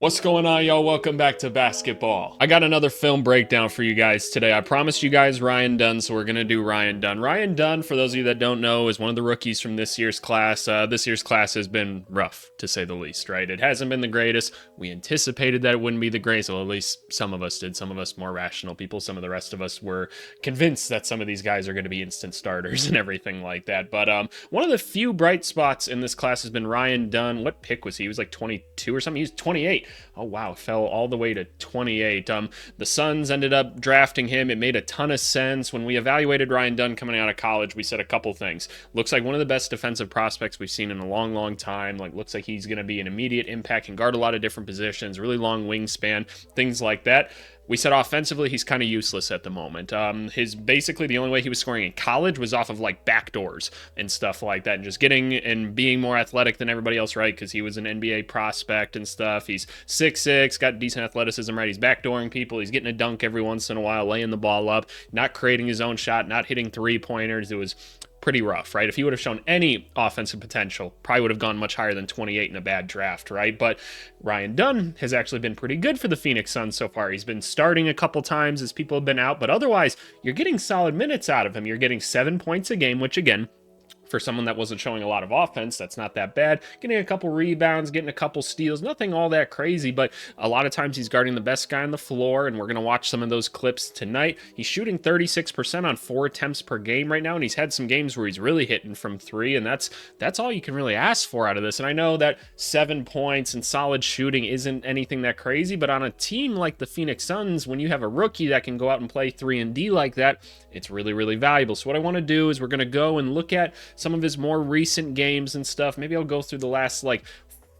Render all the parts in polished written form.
What's going on, y'all? Welcome back to basketball. I got another film breakdown for you guys today. I promised you guys Ryan Dunn, so we're going to do Ryan Dunn. Ryan Dunn, for those of you that don't know, is one of the rookies from this year's class. This year's class has been rough, to say the least, right? It hasn't been the greatest. We anticipated that it wouldn't be the greatest. Well, at least some of us did. Some of us more rational people. Some of the rest of us were convinced that some of these guys are going to be instant starters and everything like that. But one of the few bright spots in this class has been Ryan Dunn. What pick was he? He was like 22 or something. He was 28. Oh, wow. Fell all the way to 28. The Suns ended up drafting him. It made a ton of sense. When we evaluated Ryan Dunn coming out of college, we said a couple things. Looks like one of the best defensive prospects we've seen in a long, long time. Looks like he's going to be an immediate impact, can guard a lot of different positions, really long wingspan, things like that. We said offensively, he's kind of useless at the moment. His basically the only way he was scoring in college was off of like backdoors and stuff like that, and just getting and being more athletic than everybody else, right? Because he was an NBA prospect and stuff. He's 6'6", got decent athleticism, right? He's backdooring people. He's getting a dunk every once in a while, laying the ball up, not creating his own shot, not hitting three-pointers. It was pretty rough, right? If he would have shown any offensive potential, probably would have gone much higher than 28 in a bad draft, right? But Ryan Dunn has actually been pretty good for the Phoenix Suns so far. He's been starting a couple times as people have been out, but otherwise, you're getting solid minutes out of him. You're getting 7 points a game, which again, for someone that wasn't showing a lot of offense, that's not that bad. Getting a couple rebounds, getting a couple steals, nothing all that crazy, but a lot of times he's guarding the best guy on the floor, and we're going to watch some of those clips tonight. He's shooting 36% on 4 attempts per game right now, and he's had some games where he's really hitting from 3, and that's all you can really ask for out of this. And I know that 7 points and solid shooting isn't anything that crazy, but on a team like the Phoenix Suns, when you have a rookie that can go out and play 3-and-D like that, it's really, really valuable. So what I want to do is we're going to go and look at some of his more recent games and stuff. Maybe I'll go through the last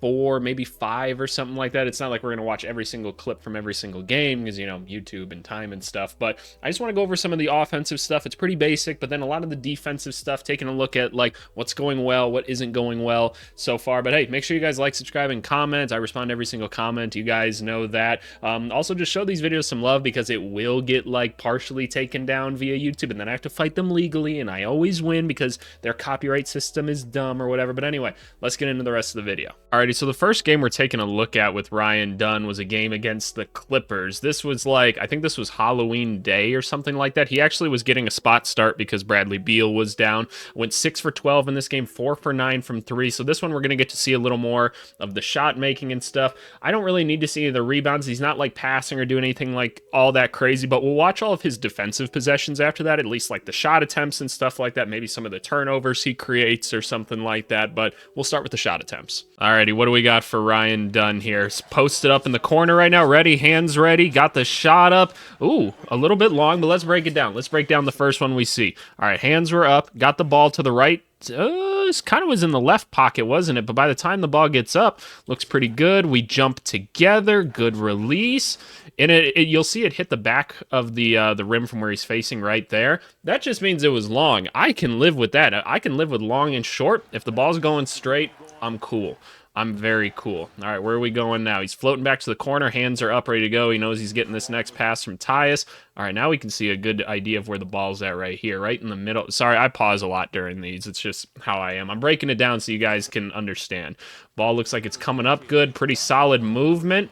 4, maybe 5 or something like that. It's not like we're going to watch every single clip from every single game because, YouTube and time and stuff. But I just want to go over some of the offensive stuff. It's pretty basic, but then a lot of the defensive stuff, taking a look at what's going well, what isn't going well so far. But hey, make sure you guys like, subscribe, and comment. I respond to every single comment. You guys know that. Also, just show these videos some love because it will get partially taken down via YouTube, and then I have to fight them legally, and I always win because their copyright system is dumb or whatever. But anyway, let's get into the rest of the video. Alrighty, so the first game we're taking a look at with Ryan Dunn was a game against the Clippers. This was I think this was Halloween Day or something like that. He actually was getting a spot start because Bradley Beal was down. Went 6 for 12 in this game, 4 for 9 from 3. So this one we're going to get to see a little more of the shot making and stuff. I don't really need to see the rebounds. He's not passing or doing anything all that crazy, but we'll watch all of his defensive possessions after that, at least the shot attempts and stuff like that. Maybe some of the turnovers he creates or something like that, but we'll start with the shot attempts. Alrighty, what do we got for Ryan Dunn here? It's posted up in the corner right now. Ready, hands ready. Got the shot up. Ooh, a little bit long, but let's break it down. Let's break down the first one we see. All right, hands were up. Got the ball to the right. This kind of was in the left pocket, wasn't it? But by the time the ball gets up, looks pretty good. We jump together. Good release. And you'll see it hit the back of the rim from where he's facing right there. That just means it was long. I can live with that. I can live with long and short. If the ball's going straight, I'm cool. I'm very cool. All right, where are we going now? He's floating back to the corner. Hands are up, ready to go. He knows he's getting this next pass from Tyus. All right, now we can see a good idea of where the ball's at right here, right in the middle. Sorry, I pause a lot during these. It's just how I am. I'm breaking it down so you guys can understand. Ball looks like it's coming up good. Pretty solid movement.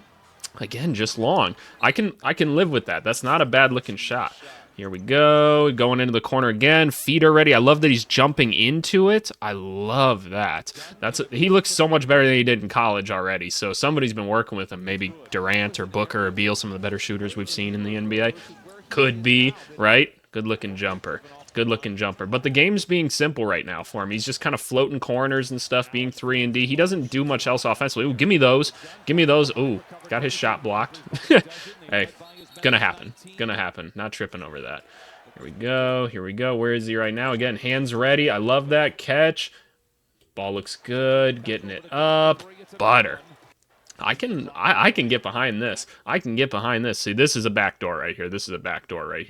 Again, just long. I can live with that. That's not a bad-looking shot. Here we go, going into the corner again, feet are ready. I love that he's jumping into it. I love that. He looks so much better than he did in college already, so somebody's been working with him. Maybe Durant or Booker or Beal, some of the better shooters we've seen in the NBA. Could be, right? Good-looking jumper. Good-looking jumper. But the game's being simple right now for him. He's just kind of floating corners and stuff, being 3-and-D. He doesn't do much else offensively. Ooh, give me those. Give me those. Ooh, got his shot blocked. Hey. Gonna happen. Not tripping over that. Here we go. Where is he right now? Again, hands ready. I love that catch. Ball looks good. Getting it up. Butter. I can get behind this. See, this is a backdoor right here.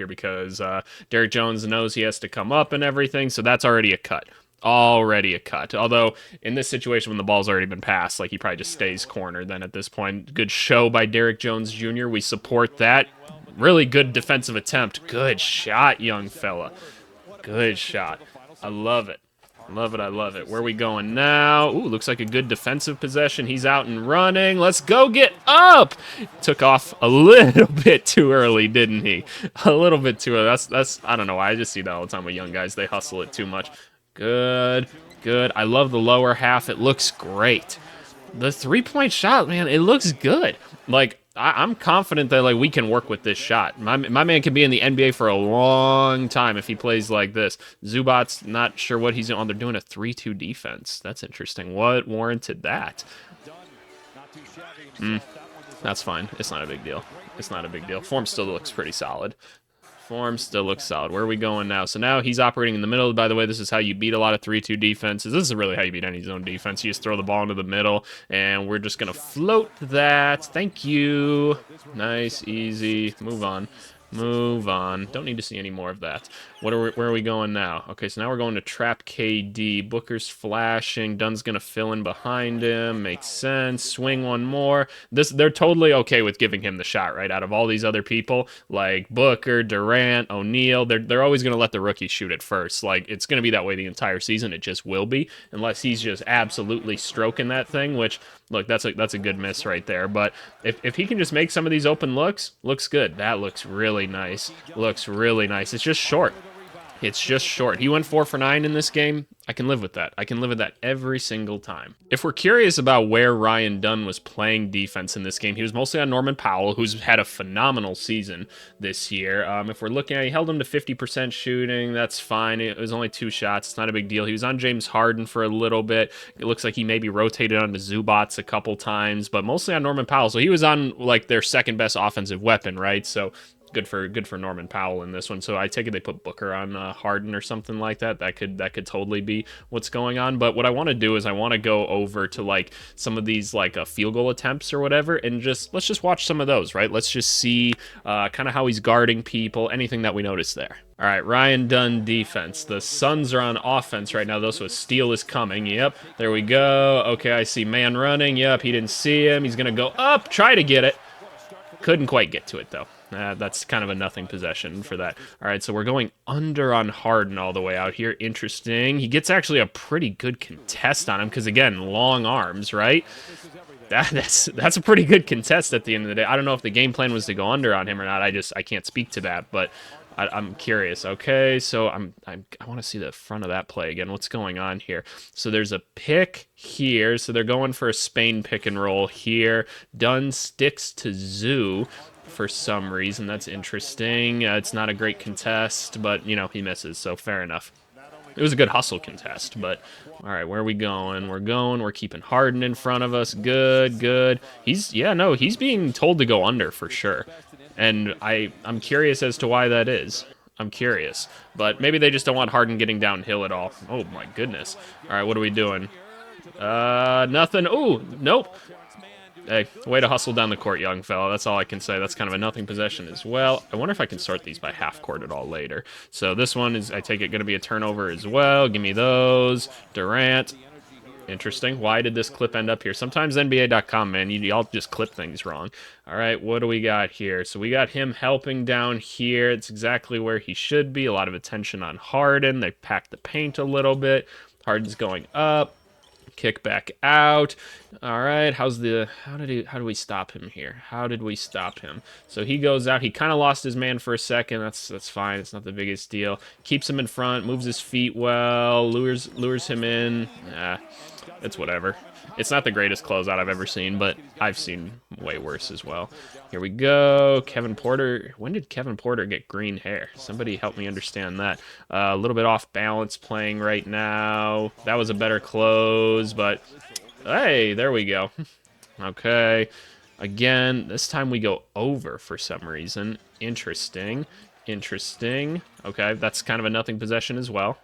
Because Derrick Jones knows he has to come up and everything, so that's already a cut. Although in this situation when the ball's already been passed, he probably just stays cornered then at this point. Good show by Derrick Jones Jr. We support that. Really good defensive attempt. Good shot, young fella. Good shot. I love it. Love it, I love it. Where are we going now? Ooh, looks like a good defensive possession. He's out and running. Let's go get up! Took off a little bit too early, didn't he? A little bit too early. That's I don't know why. I just see that all the time with young guys. They hustle it too much. Good, good. I love the lower half. It looks great. The three-point shot, man, it looks good. Like, I'm confident that like we can work with this shot. My man can be in the NBA for a long time if he plays like this. Zubac's not sure what he's on. They're doing a 3-2 defense. That's interesting. What warranted that? That's fine. It's not a big deal. It's not a big deal. Form still looks pretty solid. Form still looks solid. Where are we going now? So now he's operating in the middle. By the way, this is how you beat a lot of 3-2 defenses. This is really how you beat any zone defense. You just throw the ball into the middle, and we're just going to float that. Thank you. Nice, easy. Move on. Move on. Don't need to see any more of that. Where are we going now? Okay, so now we're going to trap KD. Booker's flashing. Dunn's going to fill in behind him. Makes sense. Swing one more. They're totally okay with giving him the shot, right? Out of all these other people, like Booker, Durant, O'Neal, they're always going to let the rookie shoot it first. Like, it's going to be that way the entire season. It just will be, unless he's just absolutely stroking that thing, which, look, that's a good miss right there. But if he can just make some of these open looks good. That looks really nice. Looks really nice. It's just short. It's just short. He went 4 for 9 in this game. I can live with that. I can live with that every single time. If we're curious about where Ryan Dunn was playing defense in this game, he was mostly on Norman Powell, who's had a phenomenal season this year. If we're looking at, he held him to 50% shooting. That's fine. It was only 2 shots. It's not a big deal. He was on James Harden for a little bit. It looks like he maybe rotated onto Zubats a couple times, but mostly on Norman Powell. So he was on like their second best offensive weapon, right? So good for Norman Powell in this one. So I take it they put Booker on Harden or something like that. That could totally be what's going on. But what I want to do is I want to go over to like some of these like field goal attempts or whatever, and let's just watch some of those, right? Let's just see kind of how he's guarding people, anything that we notice there. All right, Ryan Dunn defense. The Suns are on offense right now, though, so a steal is coming. Yep, there we go. Okay, I see man running. Yep, he didn't see him. He's going to go up, try to get it. Couldn't quite get to it, though. That's kind of a nothing possession for that. All right, so we're going under on Harden all the way out here. Interesting. He gets actually a pretty good contest on him because, again, long arms, right? That's a pretty good contest at the end of the day. I don't know if the game plan was to go under on him or not. I can't speak to that, but I'm curious. Okay, so I want to see the front of that play again. What's going on here? So there's a pick here. So they're going for a Spain pick and roll here. Dunn sticks to Zoo for some reason. That's interesting. It's not a great contest, but, you know, he misses, so fair enough. It was a good hustle contest, but all right, where are we going? We're keeping Harden in front of us. Good. He's being told to go under for sure. And I'm curious as to why that is. I'm curious. But maybe they just don't want Harden getting downhill at all. Oh my goodness. All right, what are we doing? Nothing. Ooh, nope. Hey, way to hustle down the court, young fella. That's all I can say. That's kind of a nothing possession as well. I wonder if I can sort these by half court at all later. So this one is, I take it, going to be a turnover as well. Give me those. Durant. Interesting. Why did this clip end up here? Sometimes NBA.com, man, y'all just clip things wrong. All right, what do we got here? So we got him helping down here. It's exactly where he should be. A lot of attention on Harden. They packed the paint a little bit. Harden's going up. Kick back out. All right, how do we stop him here? How did we stop him? So he goes out. He kind of lost his man for a second. That's fine. It's not the biggest deal. Keeps him in front, moves his feet well, lures him in. It's whatever. It's not the greatest closeout I've ever seen, but I've seen way worse as well. Here we go. Kevin Porter. When did Kevin Porter get green hair? Somebody help me understand that. A little bit off balance playing right now. That was a better close, but hey, there we go. Okay. Again, this time we go over for some reason. Interesting. Okay, that's kind of a nothing possession as well.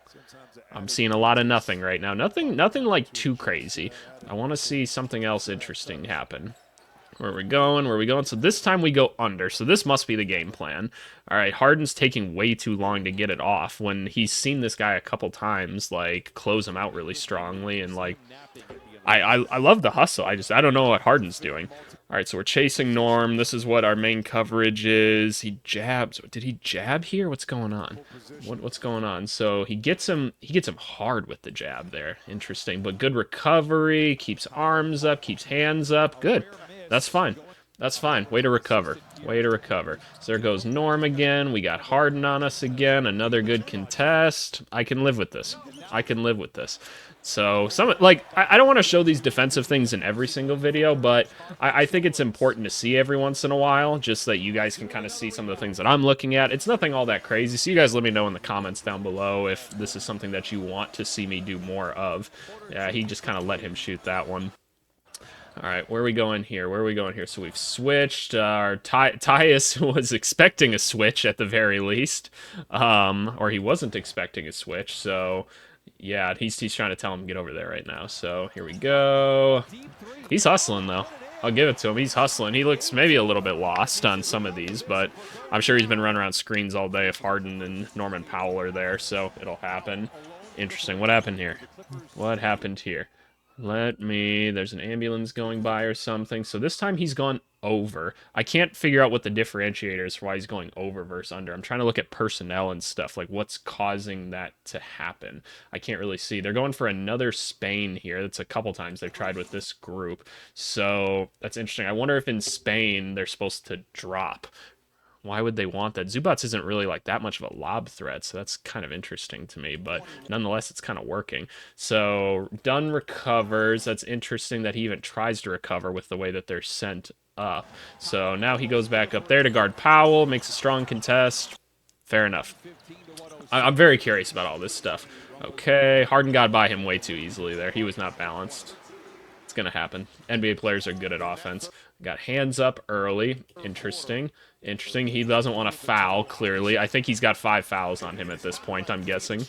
I'm seeing a lot of nothing right now. Nothing like too crazy. I want to see something else interesting happen. Where are we going? So this time we go under. So this must be the game plan. All right, Harden's taking way too long to get it off when he's seen this guy a couple times, like, close him out really strongly. And, like, I love the hustle. I don't know what Harden's doing. All right, so we're chasing Norm. This is what our main coverage is. He jabs. Did he jab here? What's going on? What's going on? So he gets him hard with the jab there. Interesting, but good recovery. Keeps arms up, keeps hands up. Good. That's fine. That's fine. Way to recover. Way to recover. So there goes Norm again. We got Harden on us again. Another good contest. I can live with this. I can live with this. So, I don't want to show these defensive things in every single video, but I think it's important to see every once in a while, just so that you guys can kind of see some of the things that I'm looking at. It's nothing all that crazy, so you guys let me know in the comments down below if this is something that you want to see me do more of. Yeah, he just kind of let him shoot that one. All right, where are we going here? Where are we going here? So we've switched. Our Tyus was expecting a switch at the very least, or he wasn't expecting a switch. So, yeah, he's trying to tell him to get over there right now. So here we go. He's hustling though. I'll give it to him. He's hustling. He looks maybe a little bit lost on some of these, but I'm sure he's been running around screens all day if Harden and Norman Powell are there. So it'll happen. Interesting. What happened here? What happened here? There's an ambulance going by or something. So this time he's gone over. I can't figure out what the differentiator is for why he's going over versus under. I'm trying to look at personnel and stuff, like what's causing that to happen. I can't really see. They're going for another Spain here. That's a couple times they've tried with this group. So that's interesting. I wonder if in Spain they're supposed to drop. Why would they want that? Zubats isn't really like that much of a lob threat, so that's kind of interesting to me, but nonetheless, it's kind of working. So Dunn recovers. That's interesting that he even tries to recover with the way that they're sent up. So now he goes back up there to guard Powell, makes a strong contest. Fair enough. I'm very curious about all this stuff. Okay, Harden got by him way too easily there. He was not balanced. It's going to happen. NBA players are good at offense. Got hands up early. Interesting. Interesting. He doesn't want to foul, clearly. I think he's got 5 fouls on him at this point, I'm guessing.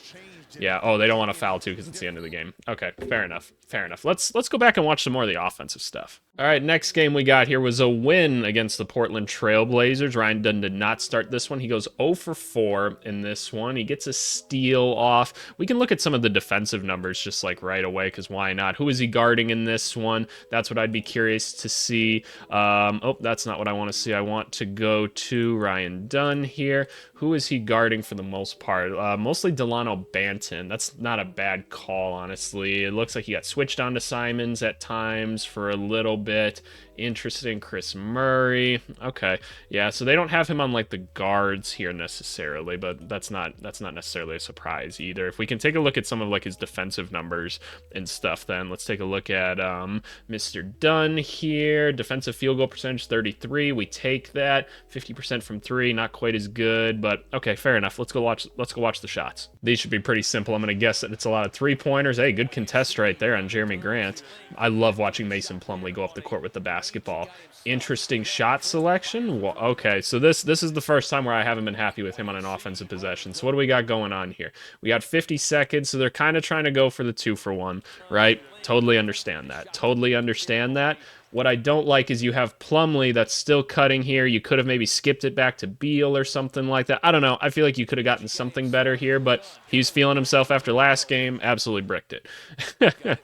Yeah, oh, they don't want to foul, too, because it's the end of the game. Okay, fair enough. Fair enough. Let's go back and watch some more of the offensive stuff. All right, next game we got here was a win against the Portland Trail Blazers. Ryan Dunn did not start this one. He goes 0 for 4 in this one. He gets a steal off. We can look at some of the defensive numbers just like right away, because why not? Who is he guarding in this one? That's what I'd be curious to see. Oh, that's not what I want to see. I want to go to Ryan Dunn here. Who is he guarding for the most part? Mostly Delano Banton. That's not a bad call, honestly. It looks like he got switched on to Simons at times for a little bit. Interesting. Chris Murray. Okay. Yeah, so they don't have him on like the guards here necessarily, but that's not necessarily a surprise either. If we can take a look at some of like his defensive numbers and stuff, then let's take a look at Mr. Dunn here. Defensive field goal percentage 33. We take that. 50% from 3, not quite as good, but okay, fair enough. Let's go watch the shots. These should be pretty simple. I'm going to guess that it's a lot of 3-pointers. Hey, good contest right there on Jeremy Grant. I love watching Mason Plumlee go up the court with the basketball. Interesting shot selection. Well, okay, so this is the first time where I haven't been happy with him on an offensive possession. So what do we got going on here? We got 50 seconds, so they're kind of trying to go for the 2-for-1, right? Totally understand that. Totally understand that. What I don't like is you have Plumlee that's still cutting here. You could have maybe skipped it back to Beal or something like that. I don't know. I feel like you could have gotten something better here, but he's feeling himself after last game. Absolutely bricked it.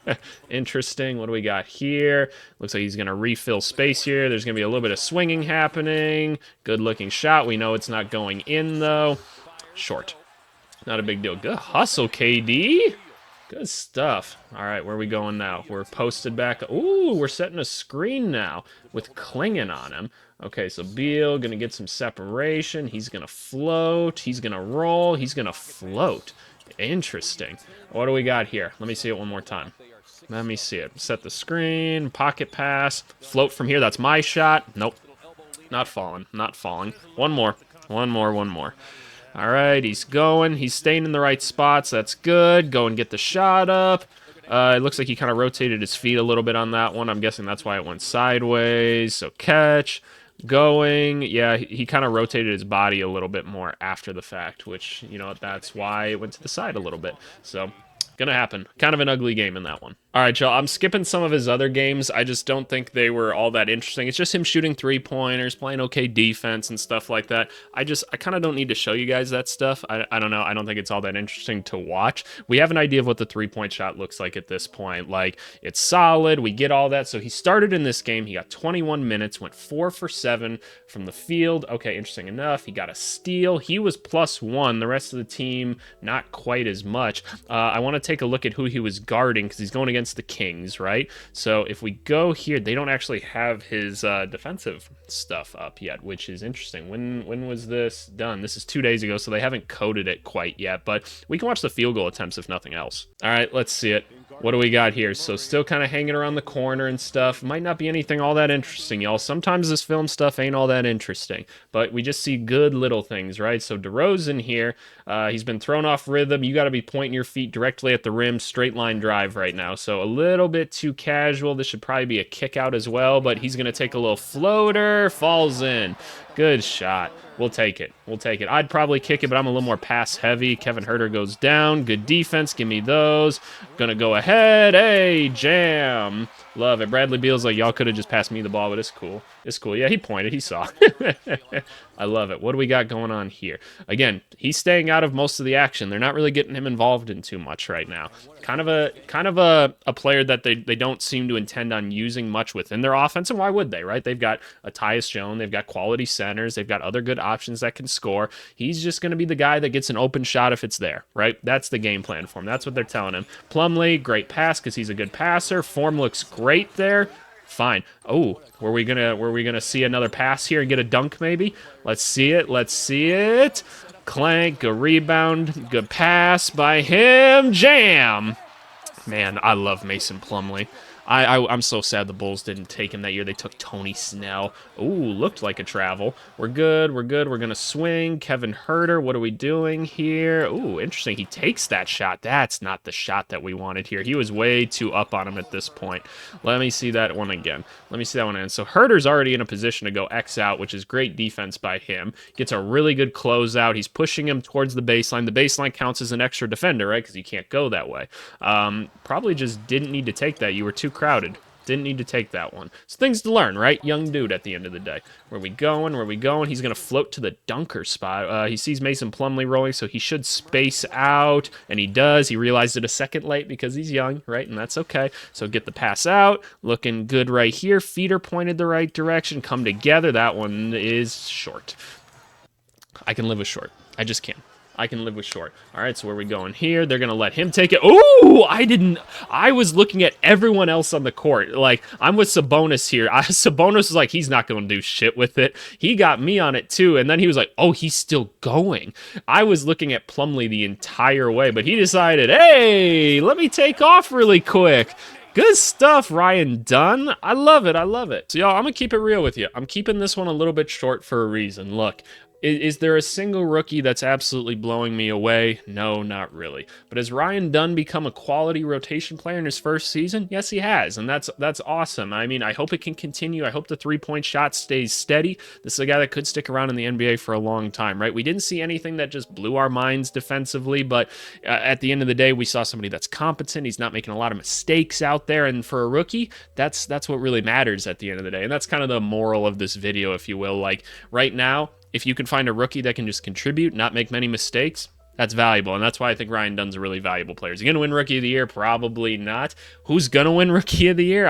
Interesting. What do we got here? Looks like he's going to refill space here. There's going to be a little bit of swinging happening. Good-looking shot. We know it's not going in, though. Short. Not a big deal. Good hustle, KD. Good stuff. All right, where are we going now? We're posted back. Ooh, we're setting a screen now with Klingon on him. Okay, so Beal going to get some separation. He's going to float. He's going to roll. He's going to float. Interesting. What do we got here? Let me see it one more time. Let me see it. Set the screen. Pocket pass. Float from here. That's my shot. Nope. Not falling. Not falling. One more. One more. One more. All right, he's going. He's staying in the right spots. That's good. Go and get the shot up. It looks like he kind of rotated his feet a little bit on that one. I'm guessing that's why it went sideways. So catch. Going. Yeah, he kind of rotated his body a little bit more after the fact, which, you know, that's why it went to the side a little bit. So, gonna happen. Kind of an ugly game in that one. All right, y'all. I'm skipping some of his other games. I just don't think they were all that interesting. It's just him shooting three-pointers, playing okay defense and stuff like that. I kind of don't need to show you guys that stuff. I don't know. I don't think it's all that interesting to watch. We have an idea of what the three-point shot looks like at this point. Like, it's solid. We get all that. So he started in this game. He got 21 minutes, went 4 for 7 from the field. Okay, interesting enough. He got a steal. He was +1. The rest of the team, not quite as much. I want to take a look at who he was guarding because he's going against the Kings, right? So if we go here, they don't actually have his defensive stuff up yet, which is interesting. When was this done? This is 2 days ago, so they haven't coded it quite yet, but we can watch the field goal attempts if nothing else. All right, let's see it. What do we got here? So still kind of hanging around the corner and stuff. Might not be anything all that interesting, y'all. Sometimes this film stuff ain't all that interesting, but we just see good little things, right? So DeRozan here, he's been thrown off rhythm. You got to be pointing your feet directly at the rim, straight line drive right now. So a little bit too casual. This should probably be a kick out as well, but he's going to take a little floater, falls in. Good shot. We'll take it. We'll take it. I'd probably kick it, but I'm a little more pass heavy. Kevin Huerter goes down. Good defense. Give me those. Gonna go ahead. Hey, jam. Love it. Bradley Beal's like, y'all could have just passed me the ball, but it's cool. It's cool. Yeah, he pointed. He saw. I love it. What do we got going on here? Again, he's staying out of most of the action. They're not really getting him involved in too much right now. Kind of a player that they don't seem to intend on using much within their offense, and why would they, right? They've got a Tyus Jones. They've got quality centers. They've got other good options that can score. He's just going to be the guy that gets an open shot if it's there, right? That's the game plan for him. That's what they're telling him. Plumlee, great pass because he's a good passer. Form looks great there. Fine. Oh, were we gonna see another pass here and get a dunk maybe? Let's see it. Let's see it. Clank, a rebound, good pass by him. Jam. Man, I love Mason Plumlee. I'm so sad the Bulls didn't take him that year. They took Tony Snell. Ooh, looked like a travel. We're good. We're good. We're going to swing. Kevin Huerter, what are we doing here? Ooh, interesting. He takes that shot. That's not the shot that we wanted here. He was way too up on him at this point. Let me see that one again. Let me see that one again. So Herter's already in a position to go X out, which is great defense by him. Gets a really good closeout. He's pushing him towards the baseline. The baseline counts as an extra defender, right? Because you can't go that way. Probably just didn't need to take that. You were too crowded. Didn't need to take that one. It's things to learn, right? Young dude at the end of the day. Where we going? Where we going? He's going to float to the dunker spot. He sees Mason Plumlee rolling, so he should space out, and he does. He realized it a second late because he's young, right? And that's okay. So get the pass out. Looking good right here. Feet are pointed the right direction. Come together. That one is short. I can live with short. I just can. I can live with short. All right, so where are we going here? They're going to let him take it. Ooh, I was looking at everyone else on the court. Like, I'm with Sabonis here. Sabonis was like, he's not going to do shit with it. He got me on it too, and then he was like, oh, he's still going. I was looking at Plumlee the entire way, but he decided, hey, let me take off really quick. Good stuff, Ryan Dunn. I love it. I love it. So, y'all, I'm going to keep it real with you. I'm keeping this one a little bit short for a reason. Look. Is there a single rookie that's absolutely blowing me away? No, not really. But has Ryan Dunn become a quality rotation player in his first season? Yes, he has, and that's awesome. I mean, I hope it can continue. I hope the three-point shot stays steady. This is a guy that could stick around in the NBA for a long time, right? We didn't see anything that just blew our minds defensively, but at the end of the day, we saw somebody that's competent. He's not making a lot of mistakes out there, and for a rookie, that's what really matters at the end of the day, and that's kind of the moral of this video, if you will. Like, right now, if you can find a rookie that can just contribute, not make many mistakes, that's valuable. And that's why I think Ryan Dunn's a really valuable player. Is he going to win Rookie of the Year? Probably not. Who's going to win Rookie of the Year?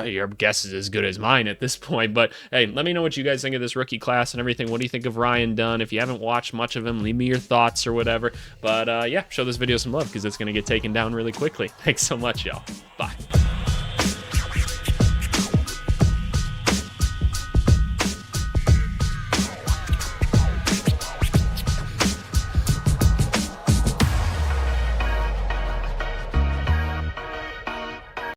Your guess is as good as mine at this point. But, hey, let me know what you guys think of this rookie class and everything. What do you think of Ryan Dunn? If you haven't watched much of him, leave me your thoughts or whatever. But, yeah, show this video some love because it's going to get taken down really quickly. Thanks so much, y'all. Bye.